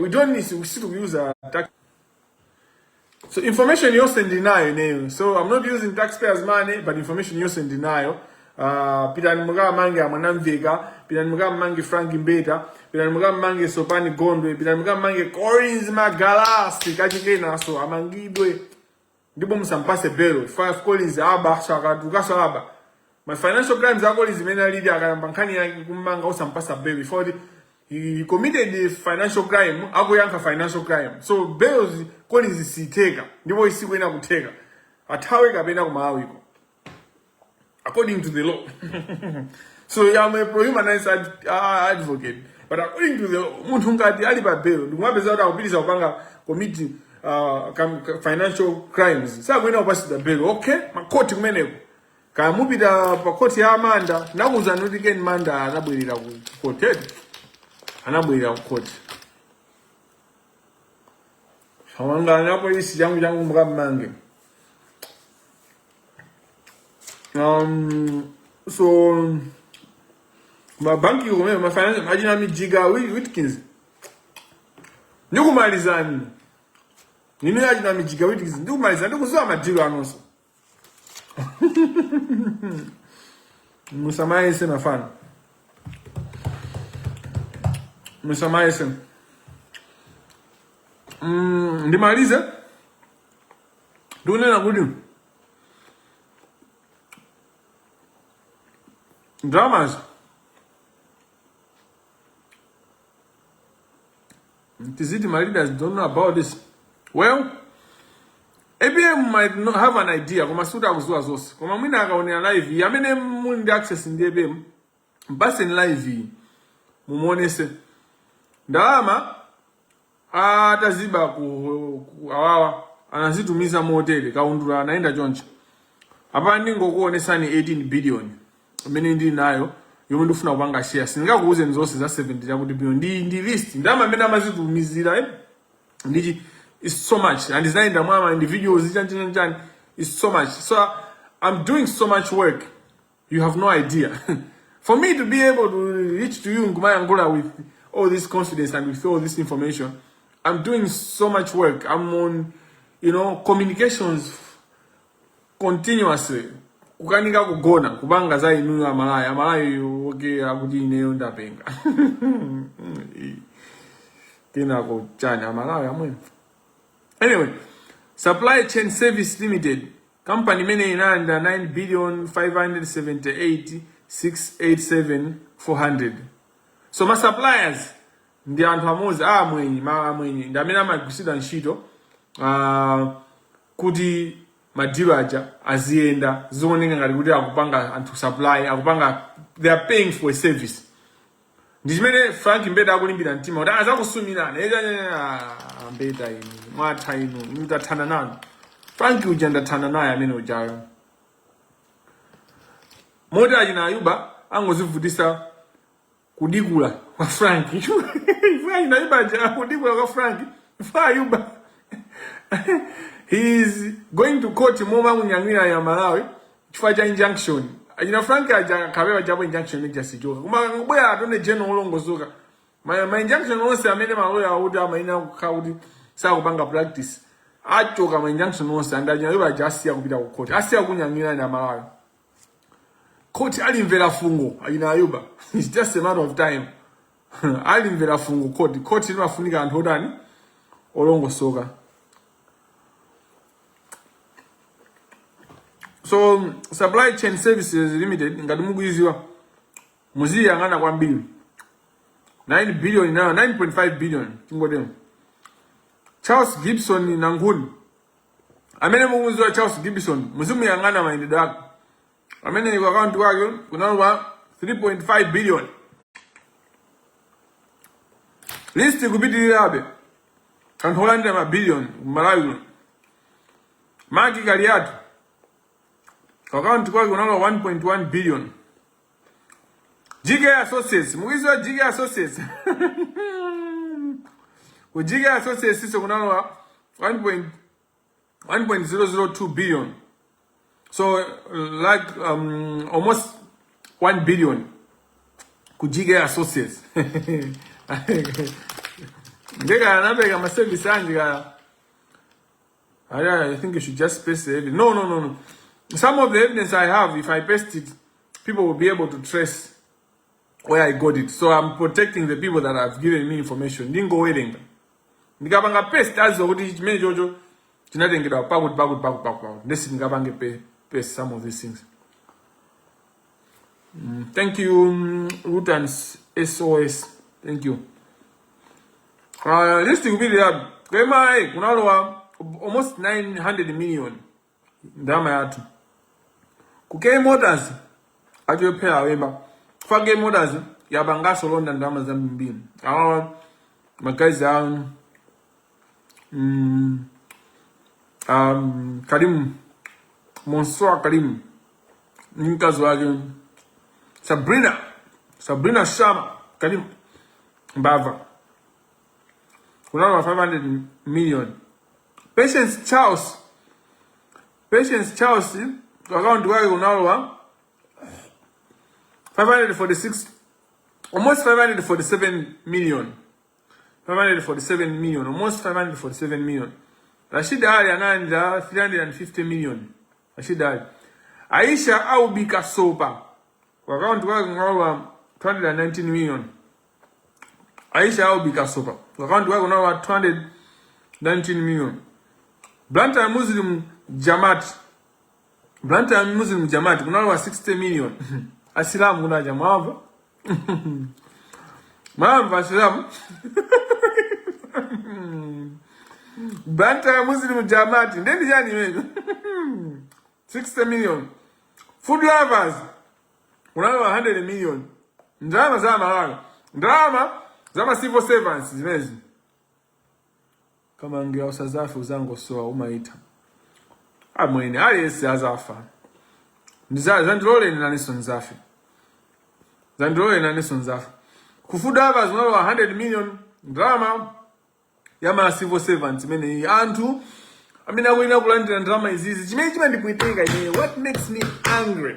We don't need to use so information you're sending denial. So I'm not using taxpayers' money, but information you're sending denial. Pitani muga mange Mwanamveka, pitani muga mange Frank Mbeta, pitani muga mange Sopani Gondwe, pitani muga mange Collins Magalasi kachikena so amangidwe. Ndipo musampase belo. 5 Collins aba shaka aba. My financial crimes are Collins mena lidi akampankani ya kumanga usampasa belo before he committed the financial crime, agoyanka financial crime. So bells Collins siteka, ndipo isikwena kuteka. Atawe kapena kumawiko. According to the law. So I'm a pro-humanist advocate. But according to the law, munthu ngati ali pa bail, ndimwapeza kuti akupitisa kupanga committing financial crimes. Sakwena kupasida bail. Okay, makoti kumeneko. Kaya mupita pa koti ya Amanda, nakuza kuti Ken Manda anabwelera ku koti. Anabwelera ku koti. Hawanga na polisi jangu mukamange. So ma banki yuko ma finance majina mijiga Witkins. Ndikumalizani. Nini ajina mijiga Witkins ndikumalizani ndikuzoa madilo anonso. Musamaye sema fana. Musamaye sema. Ndimalize. Dunena kuti dramas. Is it my leaders don't know about this? Well, ABM might not have an idea. Kuma suda kuzua zosi. Kuma mwina akaonea live. Yamene mwindi access ndi ABM. Mbasi ni live. Mumwonese. Ndalama. Ataziba awawa. Anazitumiza moteli. Kaundura. Anaenda jonchi. Hapa ningo kuonesa ni 18 billion. Mene ndi nayo. Yomundu funa kupanga share. Singa kuuze nzosi za 70 ya kuti billion. Ndi list. Ndama mena mazitumizira. Ndiji. It's so much. And it's not in the mama individuals. It's so much. So I'm doing so much work. You have no idea. For me to be able to reach to you in Kamangila with all this confidence and with all this information, I'm doing so much work. I'm on, communications continuously. Kukanika kugona. Kubanga za inu ya malaya. Amalaya yoke akuti ineyo ndapenga. Kina kuchanya. Amalaya mwen. Anyway, Supply Chain Service Limited, company mene inanda 9,578,687,400. So my suppliers, ndi anthu amozi mwenyi, ndamena magusida nshito, kuti madiro aja, azienda, zonenga ngati kuti akupanga anthu supply, akupanga, they are paying for a service. Ndijimene Frank Mbeda akulimbira ntima, kuti azakusumina, Mbeda inu, mwatha inu, mutathana nanu. Frank uja ndathana naye amene ujayo. Mota ajina Ayuba, angozivutisa kudikula kwa Frank. Ifa Ayuba aja kudikula kwa Frank. Ifa Ayuba. He is going to court moma munyangwira ya Malawi. Chifaja injunction. Ajina Frank aja kabewa jabo injunction nija sijoka. Kuma ngubaya atone jeno ulongo zoka. My injunction onse amene maloya auda Maina kukawudi saa kupanga practice. Acho kama injunction onse andajina Ayuba aja asiya kupita ku court. Asiya kunyangwira ya Malawi. Court alimvera fungo ajina Ayuba. It's just a matter of time. Alimvera fungo court. Court imafunika anthu odani olongo soka. So, Supply Chain Services Limited, ngati mukuiziwa, muzi yangana kwa mbili. 9 billion now, 9.5 billion. Tingodemo. Charles Gibson Nanguni. Amene mukuiziwa Charles Gibson, muzimu yangana maendedo yako. Amene kwa account wake, kunawa 3.5 billion. Listi kupiti lilabe. Kanholanda ma billion, Malawi. Maki Kaliatu. Account kwa kunawa 1.1 billion. GK Associates. Mugizo GK Associates. Ku GK Associates siso kunawa 1.002 billion. So like almost 1 billion. Ku GK Associates. Ndega anabega ma service anje I think you should just paste the evidence. No. Some of the evidence I have, if I paste it, people will be able to trace where I got it. So I'm protecting the people that have given me information. Didn't go wedding. Nikabanga paste as the many Jojo. Nothing get out. This is Nikabanga paste some of these things. Thank you, Root and SOS. Thank you. This thing will be there. Almost 900 million. Ndama yatu. Kuke motors ajo pay awemba. Fage motors yabanga solonda ndama za mbili. Makazi Karim Monsoa Karim Ninkazo wake Sabrina Shama Karim Mbava. Kuna 500 million. Patience Charles, account wake unawa 546, almost 547 million. 547 million, almost 547 million. Rashid Ali ananda 350 million. Rashid Ali. Aisha Aubika Sopa, account wake unawa 219 million. Aisha Aubika Sopa, account wake unawa 219 million. Blanta Muslim Jamaat, kunawa 60 million. asilamu unaja mwamba. Mwamba asilamu. Banta Muslim Jamati. Ndeni jani wewe. 60 million. Food lovers. Unawa 100 million. Ndalama za malala. Ndalama zama civil servants zimezi. Kama ngewa usazafi uzango soa umaita. Amwene aliyesi azafa. Zandrole ni naniso nzafi. Zandrole ni naniso nzafi. Kufood lovers unawa 100 million. Ndalama yama civil servants mene antu. Amina wina kulandira ndalama izizi. Chimene ndikuitenga ine. What makes me angry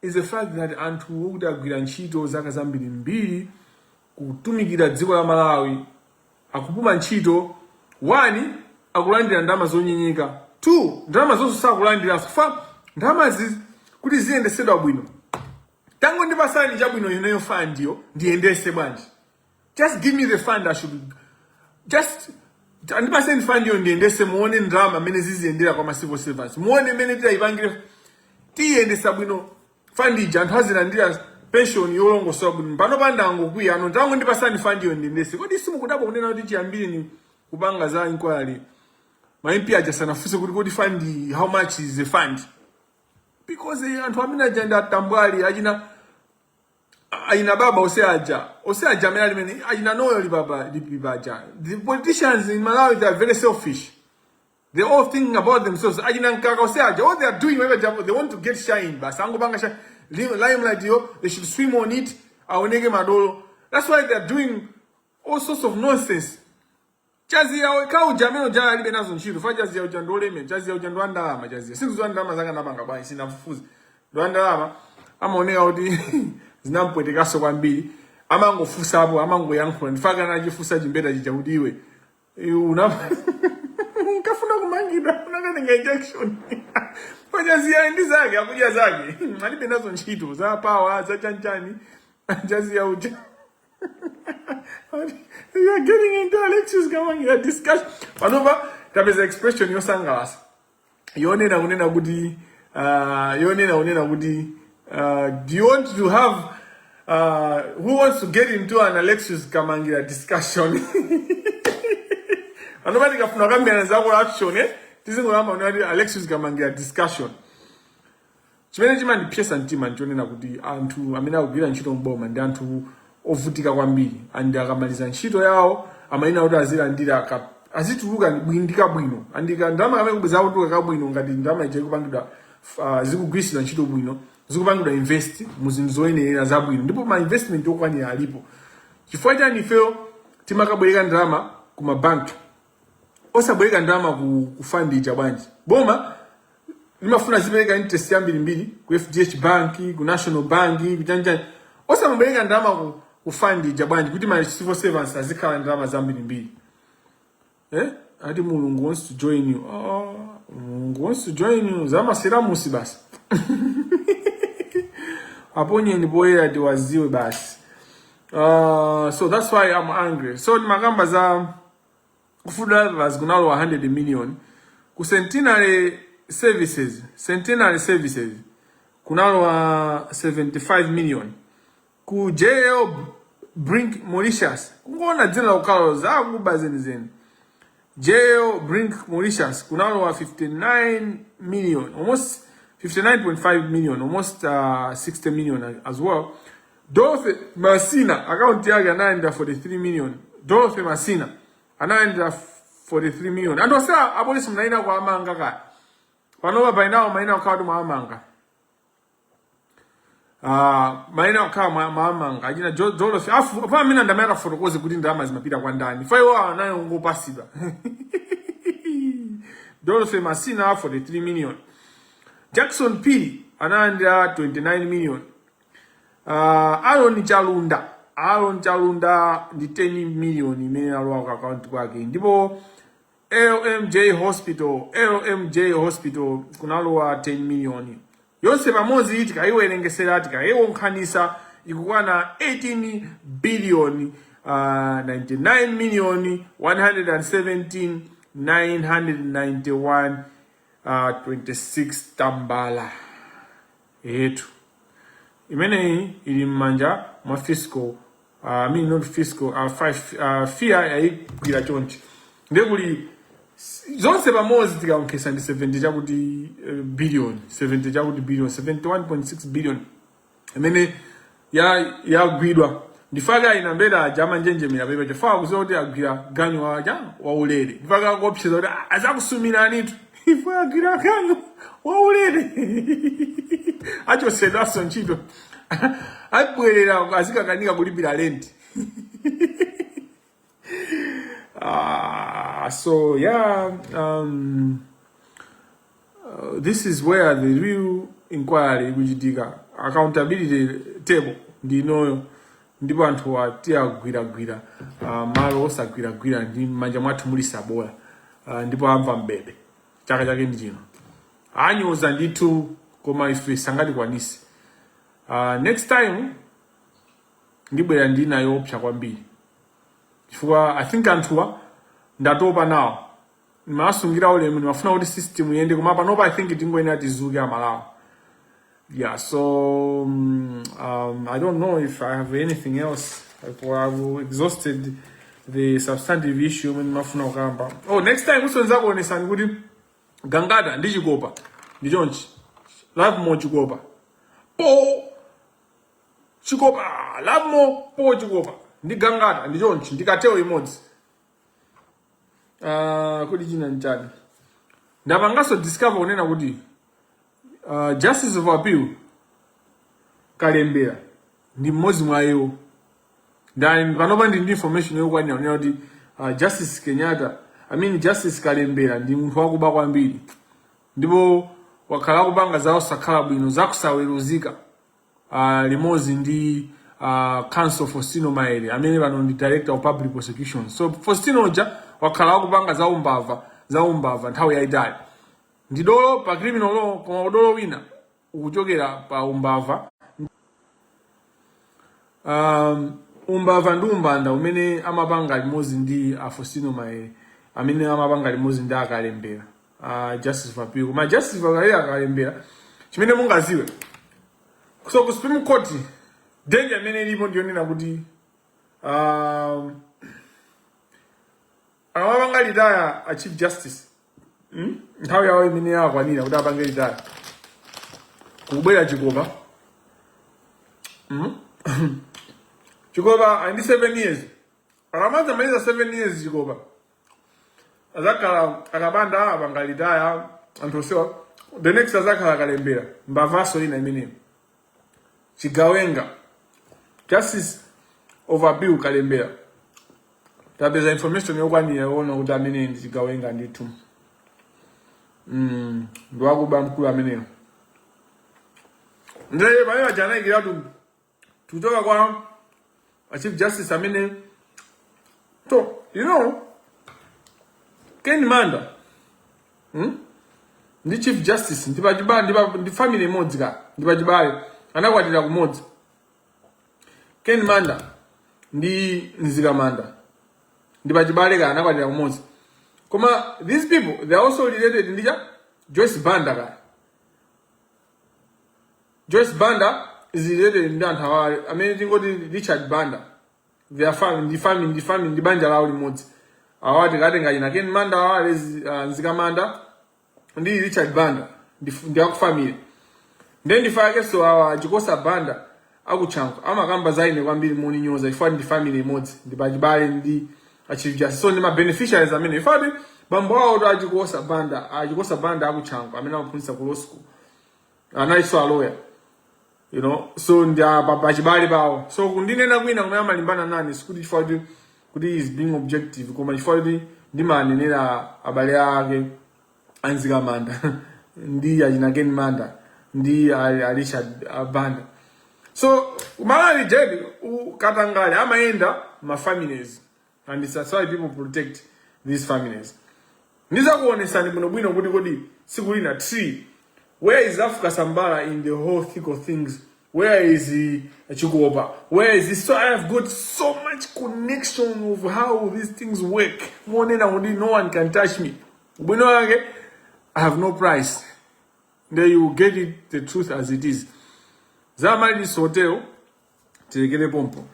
is the fact that antu ukudagwira ntchito zaka zambiri mbiri kutumikira dziko la Malawi akupuma ntchito 1 akulandira ndalama zonyenyeka 2 ndalama zonse sakulandira fa ndalama zizi kuti ziyendesedwa bwino tango ndipasani chabwino ineyo fund yo ndiyendese bwanji just give me the fund I should just andipaseni fund yo ndiyendese muone ndalama mene ziziyendera kwa civil servants muone mene tiyayipangire tiyendesa bwino fund ija anthu azilandira pension yolongo so bwino pano pandango kuya ano tango ndipasani fund yo ndiyendese kodi simukudabwa kunena kuti chiyambire ni kupanga za inquiry maimpi aja sanafuse kuti kodi fund how much is the fund because anthu amene ajenda atambwali ajina baba oseaja mena limene ajina noyo libaja. The politicians in Malawi, they are very selfish. They all thinking about themselves. Ajina nkaka oseaja, all they are doing whatever they want to get shine. Basango banga shine limelight yo, they should swim on it. Aonege madolo. That's why they are doing all sorts of nonsense. Chazi ya ka ujameno jana libe nazo nshiru fa chazi ya ujandole me chazi ya ujandwa Ndalama chazi singu Ndalama zanga nabanga bwa sinafufuza Ndalama amaoneka kuti zinampwetekaso kwambiri amangofusa abo amangoyankhula ndifaka nachifusa chimbeta chichautiwe kafuna kumangida unakane injection kwa chazi ya ndi zake akuja zake alibe nazo ntchito za power za chanchani chazi ya uja. You are getting into Alexis Kamangila discussion. Panova, there is an expression yo sangalas. Yonena unena budi. Do you want to have who wants to get into an Alexis Kamangila discussion? Panova tikafuna kambia zako action tizingo lamba unena Alexis Kamangila discussion. Chimene chimani piyesa ntima nchonena kuti anthu amene akugwira ntchito mboma ndi anthu ovutika kwambiri andi akamaliza ntchito yawo amaina kuti azilandira azituluka bwindika bwino andika ndalama amene kubeza kutuluka kabwino ngati ndalama ije kupangidwa zikugwirisira ntchito bwino zikupangidwa invest mu zinthu zoyenera zabwino ndipo ma investment okwanira alipo chifukwa chani ifeyo timakabwereka ndalama ku mabanki osabwereka ndalama ku fund ija bwanji boma limafuna zipereka interest yambiri ku FDH bank ku National Bank ku chanjani osamabwereka ndalama ku fund ija bwanji kuti ma civil servants azikhala ndalama zambiri ati Mulungu wants to join you. Mulungu wants to join you. Zama siramusi basi. Aponye ni boya diwaziwe basi. So that's why I'm angry. So magamba za food lovers kunalo 100 million. Ku centenary services kunalo 75 million. Ku jail Brink Mauritius. Kungona dzina ukalo za kubazeni. Jail Brink Mauritius kunalo 59 million, almost 59.5 million, almost 60 million as well. Dorothy Masina account yake anaenda 43 million. Dorothy Masina anaenda 43 million. And wasa abolisi mnaina kwa amanga ka. Panoba by now maina wakadu maamanga. Maina kama maamanga ajina Dorothy afu pa mina ndamera fotokoze kuti ndama zimapita kwa ndani faiwa nayo ngopasiba Dorothy Masina 43 million. Jackson P anaenda 29 million. Aaron Chalunda ndi 10 million imene alwa account kwake ndipo LMJ Hospital kunalowa 10 million. Yonse pamozi itika iwerengesera atika nkhanisa ikukwana 18 billion 99 million 117 991 26 tambala etu imene ili mmanja mwa fiscal not fiscal fear yayigwira chonchi ndiye kuli zonse pamodzi tikaonkhesa ndi 70 chakuti billion 70 chakuti billion 71.6 billion imene yagwidwa ndifaka inambera ajama njenjemera pepa chifaka kuziwa kuti agwira ganyu waulere ndifaka kuopseza kuti azakusumira anitu ifo agwira ganyu waulere achosedwaso ntchito abwerera azikakanika kulipira rent. So yeah, this is where the real inquiry kuchitika, accountability table ndinoyo ndipo anthu ati agwira malo osagwira ndi manja mwathu muli sabola ndipo amva mbebe chaka chake ndi chino anyoza ndithu koma ife sangati kwanisi. Next time ndibwera ndinayo opsha kwambiri chifukwa I think anthuwa ndatopa nawo masungira ulemu ndimafuna kuti system iyende koma panopa I think tingoyenera tizuke amalawo. Yeah, so I don't know if I have anything else. I've exhausted the substantive issue when mafuna ukamba. Oh, next time usonza kuonesani kuti gangada ndi chikopa ndi chonchi love mo chikopa po chikopa love mo po chikopa ndi gangada ndi chonchi ndikateo imodzi. Kodi china nchani ndapangaso discover unena kuti justice of appeal kalembera ndi mmodzi mwa iwo ndani panopa ndi information yokwanira unena kuti Justice Kenyatta Justice kalembera ndi munthu wakuba kwambiri ndipo wakhala kupanga zawo sakhala bwino zakusaweruzika limodzi ndi Counsel Faustino Maere amene pano ndi Director of Public Prosecution. So Faustino ja wakhala kupanga za umbava nthawi yayitali ndi dolo pa criminal law koma udolo wina ukuchokera pa umbava. Umbava ndi umbanda umene amapanga limodzi ndi Faustino Maere amene amapanga limodzi ndi akalembera Justice of Appeal. Ma Justice of Appeal akalembera chimene mungaziwe so ku Supreme Court danger amene ilipo ndionena kuti amapanga litaya a Chief Justice nthawi yawo imene yakwanira kuti apange litaya kubwera chikopa chikopa andi 7 years akamanza maliza 7 years chikopa azakhala akabanda apanga litaya anthu so the next azakhala kalembera mbavaso ina imeneyo chigawenga Justice of Appeal kalembera tapeza information yokwanira yona kuti amene ndi chigawenga ndithu ndwakuba mkulu ameneyo ndiye pamene jana ikiratu tutoka kwa Chief Justice amene so you know Ken Manda ndi Chief Justice ndi family imodzi ka ndipachibale anakwatira kumodzi. Ken Manda ndi Nzika Manda ndipachibale ka anakwatira kumodzi koma these people they are also related ndi Joyce Banda ka Joyce Banda is related ndi anthu awale amene tingoti Richard Banda their family ndi banja lawo limodzi awati katenga ina Ken Manda awale Nzika Manda ndi Richard Banda ndi akufamily then ndifake so awa Chikosa Banda akuchanko amakamba zaine kwambiri muni nyoza ifani ndi family imodzi ndi pachibale ndi Chief Justice so ndi ma beneficiaries amene ifani bambo awo to Chikosa Banda akuchanko amene amaphunzitsa ku law school anaiso a lawyer you know so ndi pachibale bawo so kundinena kwina kumene amalimbana nani sikuti ifani kuti is being objective koma ifani ndi manenera abale ake Nzika Manda ndi achina Ken Manda ndi Richard Banda so umalali jedi ukatangale amaenda ma families and it's why people protect these families. Niza kuonesani bwino kuti kodi sikulina tree where is Africa Sambala in the whole thick of things, where is Chikopa, where is this? So I have got so much connection of how these things work. No one can touch me. I have no price. There you get it, the truth as it is. za mali soteo tilekere pompo.